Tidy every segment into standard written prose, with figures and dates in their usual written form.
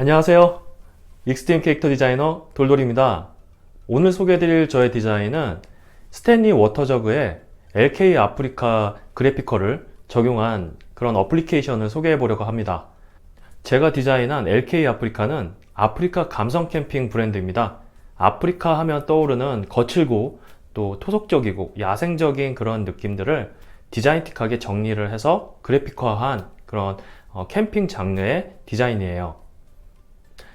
안녕하세요. 익스트림 캐릭터 디자이너 돌돌입니다. 오늘 소개해드릴 저의 디자인은 스탠리 워터저그의 LK 아프리카 그래피컬을 적용한 그런 어플리케이션을 소개해 보려고 합니다. 제가 디자인한 LK 아프리카는 아프리카 감성 캠핑 브랜드입니다. 아프리카 하면 떠오르는 거칠고 또 토속적이고 야생적인 그런 느낌들을 디자인틱하게 정리를 해서 그래픽화한 그런 캠핑 장르의 디자인이에요.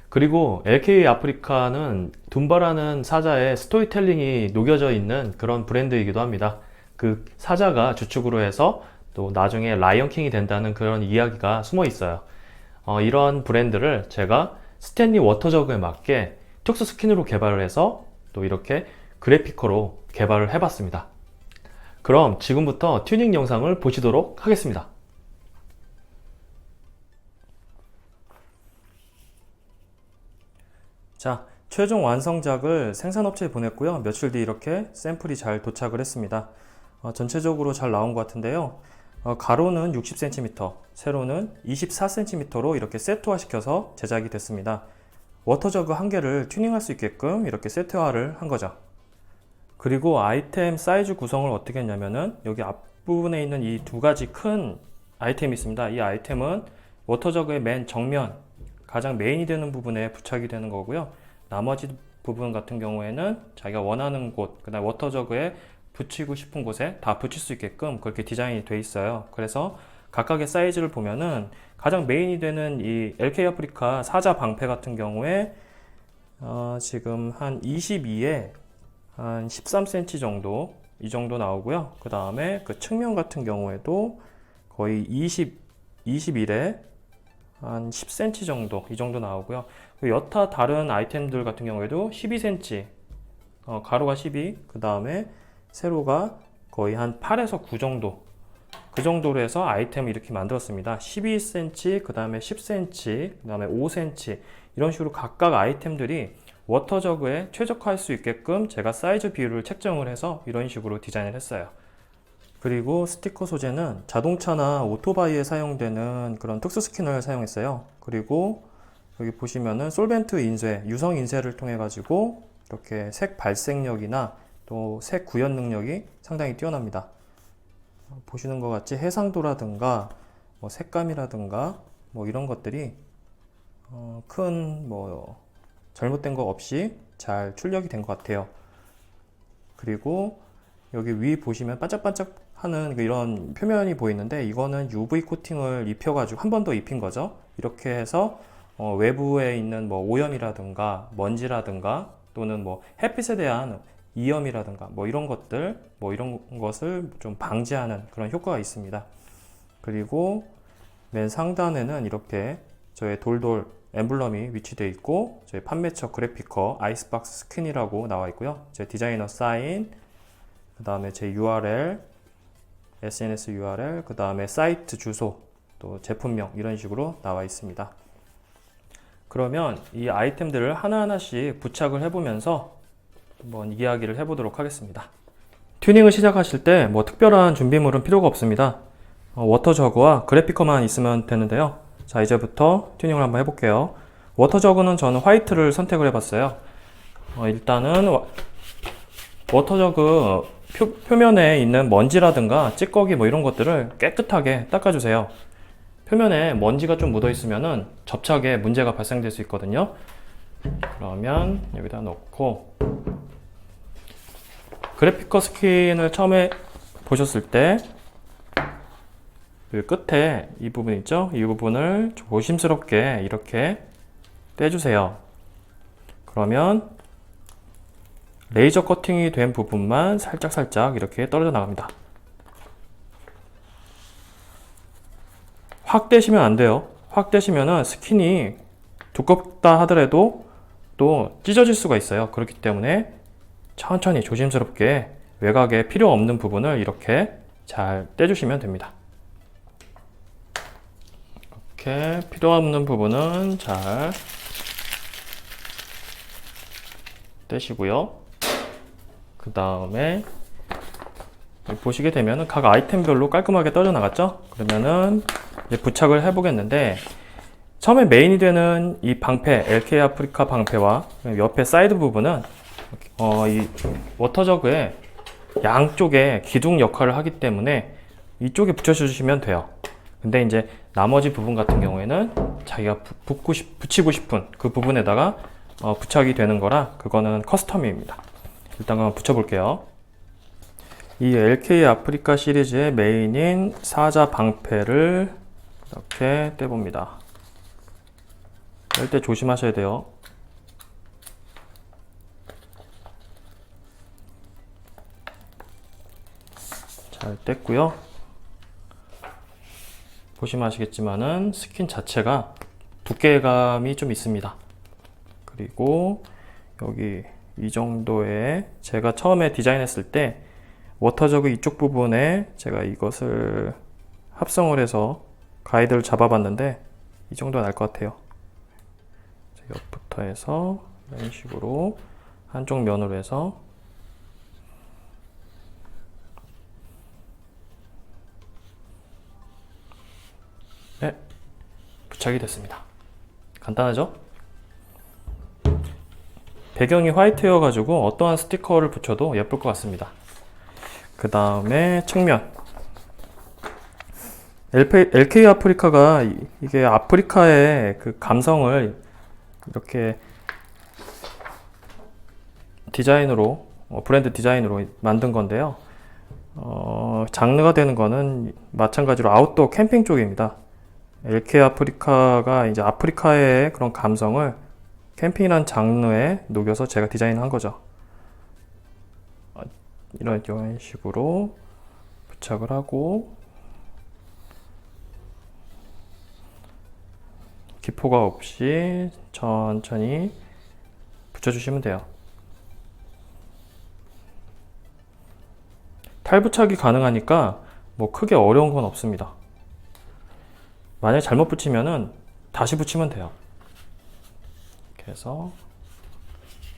그리고 LK 아프리카는 둠바라는 사자의 스토리텔링이 녹여져 있는 그런 브랜드이기도 합니다. 그 사자가 주축으로 해서 또 나중에 라이언킹이 된다는 그런 이야기가 숨어 있어요. 이런 브랜드를 제가 스탠리 워터저그에 맞게 특수 스킨으로 개발을 해서 또 이렇게 그래피커로 개발을 해봤습니다. 그럼 지금부터 튜닝 영상을 보시도록 하겠습니다. 자, 최종 완성작을 생산업체에 보냈고요. 며칠 뒤 이렇게 샘플이 잘 도착을 했습니다. 전체적으로 잘 나온 것 같은데요. 가로는 60cm, 세로는 24cm로 이렇게 세트화 시켜서 제작이 됐습니다. 워터저그 한 개를 튜닝할 수 있게끔 이렇게 세트화를 한 거죠. 그리고 아이템 사이즈 구성을 어떻게 했냐면은 여기 앞부분에 있는 이 두 가지 큰 아이템이 있습니다. 이 아이템은 워터저그의 맨 정면, 가장 메인이 되는 부분에 부착이 되는 거고요. 나머지 부분 같은 경우에는 자기가 원하는 곳, 그 다음 워터저그에 붙이고 싶은 곳에 다 붙일 수 있게끔 그렇게 디자인이 돼 있어요. 그래서 각각의 사이즈를 보면은 가장 메인이 되는 이 LK 아프리카 사자 방패 같은 경우에 지금 한 22에 한 13cm 정도, 이 정도 나오고요. 그 다음에 그 측면 같은 경우에도 거의 21에 한 10cm 정도, 이 정도 나오고요. 여타 다른 아이템들 같은 경우에도 12cm, 가로가 12, 그 다음에 세로가 거의 한 8에서 9 정도, 그 정도로 해서 아이템을 이렇게 만들었습니다. 12cm, 그 다음에 10cm, 그 다음에 5cm, 이런 식으로 각각 아이템들이 워터저그에 최적화할 수 있게끔 제가 사이즈 비율을 책정을 해서 이런 식으로 디자인을 했어요. 그리고 스티커 소재는 자동차나 오토바이에 사용되는 그런 특수 스킨을 사용했어요. 그리고 여기 보시면은 솔벤트 인쇄, 유성 인쇄를 통해 가지고 이렇게 색 발색력이나 또 색 구현 능력이 상당히 뛰어납니다. 보시는 것 같이 해상도라든가 뭐 색감이라든가 뭐 이런 것들이 큰 뭐 잘못된 거 없이 잘 출력이 된 것 같아요. 그리고 여기 위 보시면 반짝반짝 하는 이런 표면이 보이는데 이거는 UV 코팅을 입혀가지고 한 번 더 입힌 거죠. 이렇게 해서 외부에 있는 뭐 오염이라든가 먼지라든가 또는 뭐 햇빛에 대한 이염이라든가 뭐 이런 것들, 뭐 이런 것을 좀 방지하는 그런 효과가 있습니다. 그리고 맨 상단에는 이렇게 저의 돌돌 엠블럼이 위치되어 있고 저희 판매처 그래피커 아이스박스 스킨이라고 나와 있고요. 제 디자이너 사인, 그 다음에 제 URL, SNS URL, 그 다음에 사이트 주소, 또 제품명 이런 식으로 나와 있습니다. 그러면 이 아이템들을 하나하나씩 부착을 해보면서 한번 이야기를 해보도록 하겠습니다. 튜닝을 시작하실 때 뭐 특별한 준비물은 필요가 없습니다. 워터저그와 그래피커만 있으면 되는데요. 자, 이제부터 튜닝을 한번 해볼게요. 워터저그는 저는 화이트를 선택을 해봤어요. 일단은 워터저그 표면에 있는 먼지라든가 찌꺼기 뭐 이런 것들을 깨끗하게 닦아주세요. 표면에 먼지가 좀 묻어 있으면은 접착에 문제가 발생될 수 있거든요. 그러면 여기다 넣고 그래피커 스킨을 처음에 보셨을 때 그 끝에 이 부분 있죠? 이 부분을 조심스럽게 이렇게 떼주세요. 그러면 레이저 커팅이 된 부분만 살짝살짝 이렇게 떨어져 나갑니다. 확 떼시면 안 돼요. 확 떼시면은 스킨이 두껍다 하더라도 또 찢어질 수가 있어요. 그렇기 때문에 천천히 조심스럽게 외곽에 필요 없는 부분을 이렇게 잘 떼주시면 됩니다. 이렇게 필요 없는 부분은 잘 떼시고요. 그 다음에 보시게 되면 각 아이템별로 깔끔하게 떨어져 나갔죠? 그러면은 이제 부착을 해 보겠는데 처음에 메인이 되는 이 방패, LK 아프리카 방패와 옆에 사이드 부분은 이 워터저그의 양쪽에 기둥 역할을 하기 때문에 이쪽에 붙여주시면 돼요. 근데 이제 나머지 부분 같은 경우에는 자기가 붙이고 싶은 그 부분에다가 부착이 되는 거라 그거는 커스텀입니다. 일단 한번 붙여볼게요. 이 LK 아프리카 시리즈의 메인인 사자 방패를 이렇게 떼봅니다. 뺄 때 조심하셔야 돼요. 잘 뗐고요. 보시면 아시겠지만은 스킨 자체가 두께감이 좀 있습니다. 그리고 여기 이 정도의 제가 처음에 디자인했을 때 워터저그 이쪽 부분에 제가 이것을 합성을 해서 가이드를 잡아봤는데 이 정도는 알 것 같아요. 옆부터 해서 이런 식으로 한쪽 면으로 해서 네, 부착이 됐습니다. 간단하죠? 배경이 화이트여 가지고 어떠한 스티커를 붙여도 예쁠 것 같습니다. 그 다음에 측면, LK 아프리카가 이게 아프리카의 그 감성을 이렇게 디자인으로 브랜드 디자인으로 만든 건데요. 장르가 되는 거는 마찬가지로 아웃도어 캠핑 쪽입니다. LK 아프리카가 이제 아프리카의 그런 감성을 캠핑이라는 장르에 녹여서 제가 디자인한 거죠. 이런 식으로 부착을 하고 기포가 없이 천천히 붙여주시면 돼요. 탈부착이 가능하니까 뭐 크게 어려운 건 없습니다. 만약에 잘못 붙이면은 다시 붙이면 돼요. 이렇게 해서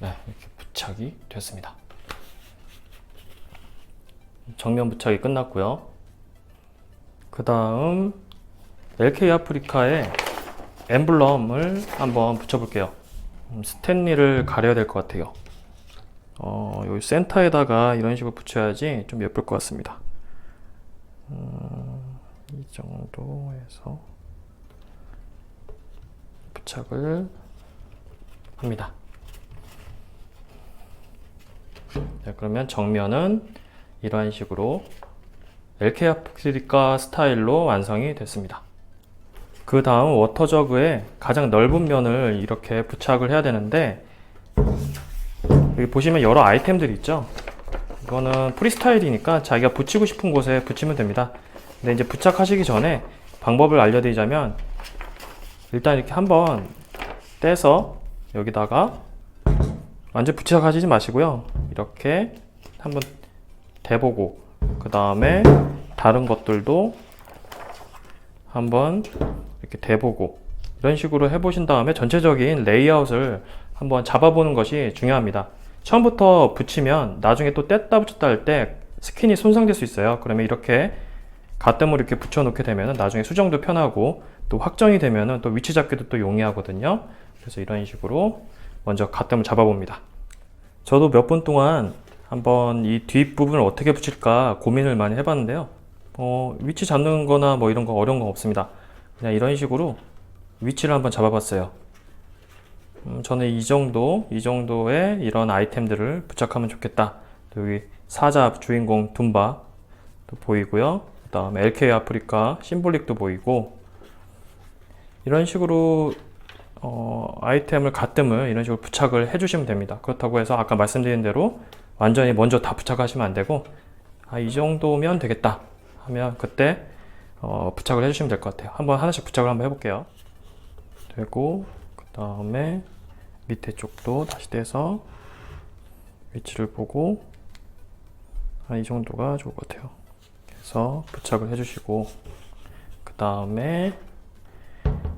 네, 이렇게 부착이 됐습니다. 정면 부착이 끝났고요. 그 다음 LK 아프리카의 엠블럼을 한번 붙여볼게요. 스탠리를 가려야 될 것 같아요. 여기 센터에다가 이런 식으로 붙여야지 좀 예쁠 것 같습니다. 이 정도 해서 부착을 합니다. 자, 그러면 정면은 이러한 식으로 LK 아프리카 스타일로 완성이 됐습니다. 그 다음 워터저그의 가장 넓은 면을 이렇게 부착을 해야 되는데 여기 보시면 여러 아이템들이 있죠. 이거는 프리스타일이니까 자기가 붙이고 싶은 곳에 붙이면 됩니다. 근데 이제 부착하시기 전에 방법을 알려드리자면 일단 이렇게 한번 떼서 여기다가 완전 부착하시지 마시고요. 이렇게 한번 대보고 그 다음에 다른 것들도 한번 이렇게 대보고 이런 식으로 해보신 다음에 전체적인 레이아웃을 한번 잡아보는 것이 중요합니다. 처음부터 붙이면 나중에 또 뗐다 붙였다 할 때 스킨이 손상될 수 있어요. 그러면 이렇게 가뜸으로 이렇게 붙여 놓게 되면 나중에 수정도 편하고 또 확정이 되면 또 위치 잡기도 또 용이하거든요. 그래서 이런 식으로 먼저 가뜸을 잡아봅니다. 저도 몇 분 동안 한번 이 뒷부분을 어떻게 붙일까 고민을 많이 해봤는데요. 위치 잡는 거나 뭐 이런 거 어려운 건 없습니다. 그냥 이런 식으로 위치를 한번 잡아봤어요. 저는 이 정도의 이런 아이템들을 부착하면 좋겠다. 여기 사자 주인공 둠바 도 보이고요. 그 다음에 LK 아프리카 심볼릭도 보이고 이런 식으로 아이템을 가뜸을 이런 식으로 부착을 해주시면 됩니다. 그렇다고 해서 아까 말씀드린 대로 완전히 먼저 다 부착하시면 안 되고 이 정도면 되겠다 하면 그때 부착을 해주시면 될 것 같아요. 한번 하나씩 부착을 한번 해볼게요. 되고 그 다음에 밑에 쪽도 다시 떼서 위치를 보고 이 정도가 좋을 것 같아요. 그래서 부착을 해주시고 그 다음에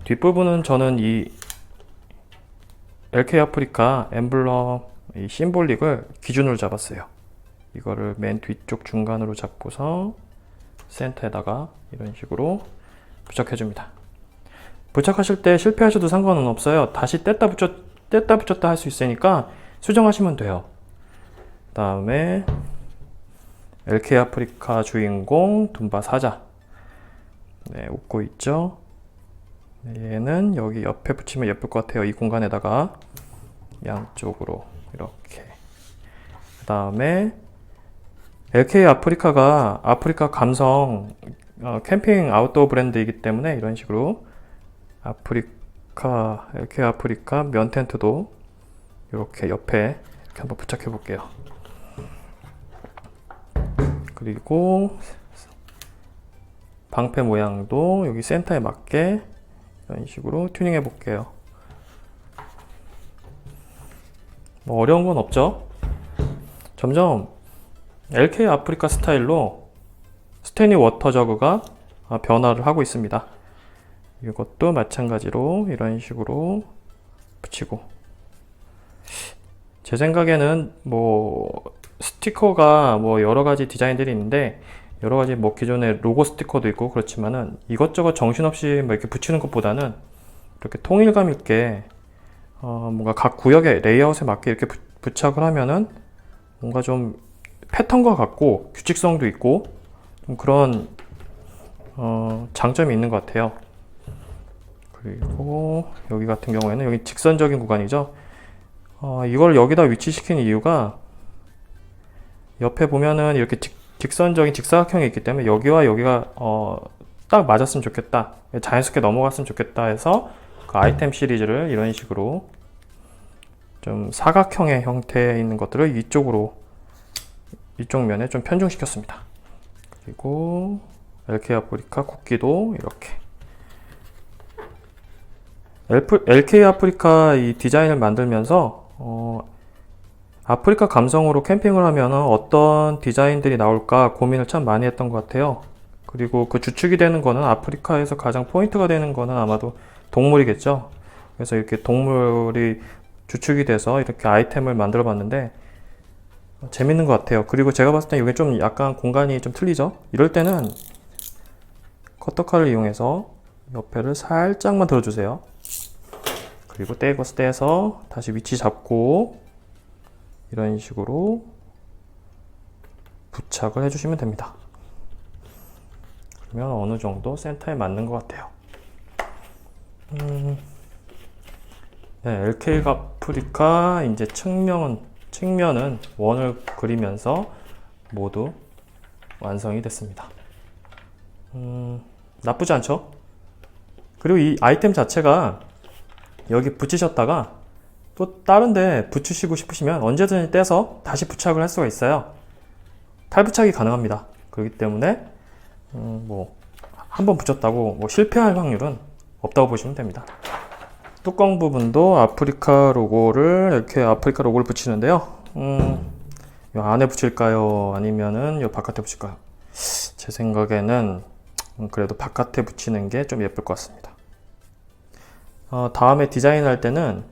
뒷부분은 저는 이 LK 아프리카 엠블럼 이 심볼릭을 기준으로 잡았어요. 이거를 맨 뒤쪽 중간으로 잡고서 센터에다가 이런 식으로 부착해 줍니다. 부착하실 때 실패하셔도 상관은 없어요. 다시 뗐다 붙였다 할 수 있으니까 수정하시면 돼요. 그 다음에 LK 아프리카 주인공 둠바 사자. 네, 웃고 있죠. 얘는 여기 옆에 붙이면 예쁠 것 같아요. 이 공간에다가 양쪽으로 이렇게. 그 다음에 LK 아프리카가 아프리카 감성 캠핑 아웃도어 브랜드이기 때문에 이런 식으로 LK 아프리카 면 텐트도 이렇게 옆에 이렇게 한번 부착해 볼게요. 그리고 방패 모양도 여기 센터에 맞게 이런 식으로 튜닝해 볼게요. 뭐 어려운 건 없죠? 점점 LK 아프리카 스타일로 스테니 워터 저그가 변화를 하고 있습니다. 이것도 마찬가지로 이런 식으로 붙이고, 제 생각에는 뭐 스티커가 뭐 여러 가지 디자인들이 있는데 여러 가지 뭐 기존의 로고 스티커도 있고 그렇지만은 이것저것 정신없이 뭐 이렇게 붙이는 것보다는 이렇게 통일감 있게 뭔가 각 구역의 레이아웃에 맞게 이렇게 부착을 하면은 뭔가 좀 패턴과 같고 규칙성도 있고 좀 그런 장점이 있는 것 같아요. 그리고 여기 같은 경우에는 여기 직선적인 구간이죠. 이걸 여기다 위치시킨 이유가 옆에 보면은 이렇게 직선적인 직사각형이 있기 때문에 여기와 여기가 딱 맞았으면 좋겠다, 자연스럽게 넘어갔으면 좋겠다 해서 그 아이템 시리즈를 이런 식으로 좀 사각형의 형태에 있는 것들을 이쪽 면에 좀 편중시켰습니다. 그리고 LK 아프리카 국기도 이렇게 LK 아프리카 이 디자인을 만들면서 아프리카 감성으로 캠핑을 하면 어떤 디자인들이 나올까 고민을 참 많이 했던 것 같아요. 그리고 그 주축이 되는 거는, 아프리카에서 가장 포인트가 되는 거는 아마도 동물이겠죠. 그래서 이렇게 동물이 주축이 돼서 이렇게 아이템을 만들어 봤는데 재밌는 것 같아요. 그리고 제가 봤을 때 이게 좀 약간 공간이 좀 틀리죠. 이럴 때는 커터칼을 이용해서 옆에를 살짝만 들어주세요. 그리고 떼서 다시 위치 잡고 이런 식으로 부착을 해주시면 됩니다. 그러면 어느 정도 센터에 맞는 것 같아요. 네, LK 아프리카 이제 측면은 원을 그리면서 모두 완성이 됐습니다. 나쁘지 않죠? 그리고 이 아이템 자체가 여기 붙이셨다가 또 다른데 붙이시고 싶으시면 언제든지 떼서 다시 부착을 할 수가 있어요. 탈부착이 가능합니다. 그렇기 때문에 뭐 한번 붙였다고 뭐 실패할 확률은 없다고 보시면 됩니다. 뚜껑 부분도 아프리카 로고를 이렇게 아프리카 로고를 붙이는데요. 이 안에 붙일까요? 아니면은 이 바깥에 붙일까요? 제 생각에는 그래도 바깥에 붙이는 게 좀 예쁠 것 같습니다. 다음에 디자인할 때는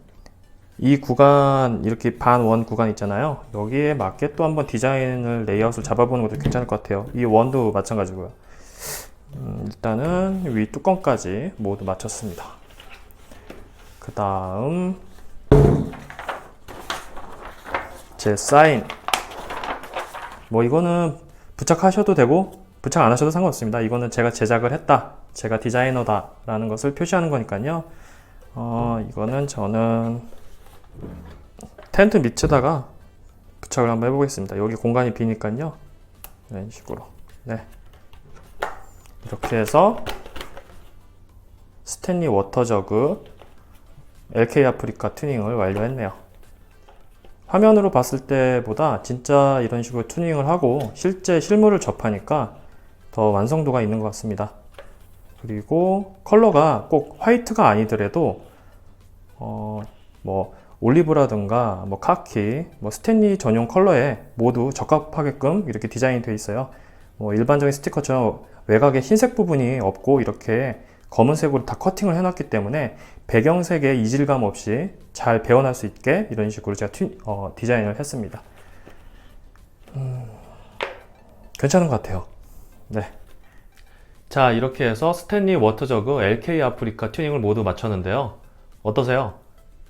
이 구간, 이렇게 반원 구간 있잖아요. 여기에 맞게 또 한번 디자인을, 레이아웃을 잡아보는 것도 괜찮을 것 같아요. 이 원도 마찬가지고요. 일단은 위 뚜껑까지 모두 마쳤습니다. 그 다음 제 사인, 뭐 이거는 부착하셔도 되고 부착 안 하셔도 상관없습니다. 이거는 제가 제작을 했다, 제가 디자이너다 라는 것을 표시하는 거니까요. 이거는 저는 텐트 밑에다가 부착을 한번 해보겠습니다. 여기 공간이 비니까요. 이런 식으로. 네. 이렇게 해서 스탠리 워터저그 LK 아프리카 튜닝을 완료했네요. 화면으로 봤을 때보다 진짜 이런 식으로 튜닝을 하고 실제 실물을 접하니까 더 완성도가 있는 것 같습니다. 그리고 컬러가 꼭 화이트가 아니더라도 뭐 올리브라든가 뭐 카키, 뭐 스탠리 전용 컬러에 모두 적합하게끔 이렇게 디자인이 되어 있어요. 뭐 일반적인 스티커처럼 외곽에 흰색 부분이 없고 이렇게 검은색으로 다 커팅을 해놨기 때문에 배경색에 이질감 없이 잘 배어날 수 있게 이런 식으로 제가 디자인을 했습니다. 괜찮은 것 같아요. 네. 자, 이렇게 해서 스탠리 워터저그 LK 아프리카 튜닝을 모두 마쳤는데요. 어떠세요?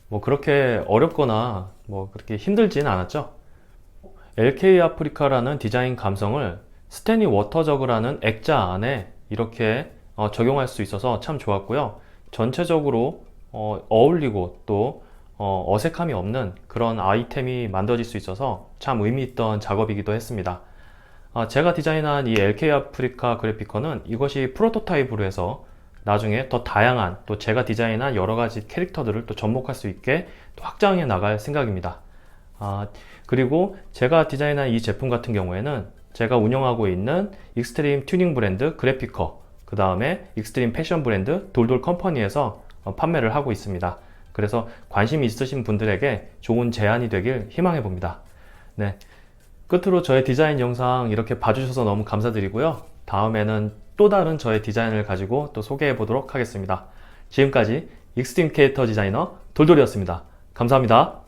뭐 그렇게 어렵거나 뭐 그렇게 힘들진 않았죠? LK 아프리카라는 디자인 감성을 스탠리 워터저그라는 액자 안에 이렇게 적용할 수 있어서 참 좋았고요. 전체적으로 어울리고 또 어색함이 없는 그런 아이템이 만들어질 수 있어서 참 의미 있던 작업이기도 했습니다. 제가 디자인한 이 LK 아프리카 그래피커는 이것이 프로토타입으로 해서 나중에 더 다양한 또 제가 디자인한 여러 가지 캐릭터들을 또 접목할 수 있게 또 확장해 나갈 생각입니다. 그리고 제가 디자인한 이 제품 같은 경우에는 제가 운영하고 있는 익스트림 튜닝 브랜드 그래피커, 그 다음에 익스트림 패션 브랜드 돌돌 컴퍼니에서 판매를 하고 있습니다. 그래서 관심이 있으신 분들에게 좋은 제안이 되길 희망해 봅니다. 네. 끝으로 저의 디자인 영상 이렇게 봐주셔서 너무 감사드리고요. 다음에는 또 다른 저의 디자인을 가지고 또 소개해 보도록 하겠습니다. 지금까지 익스트림 캐릭터 디자이너 돌돌이었습니다. 감사합니다.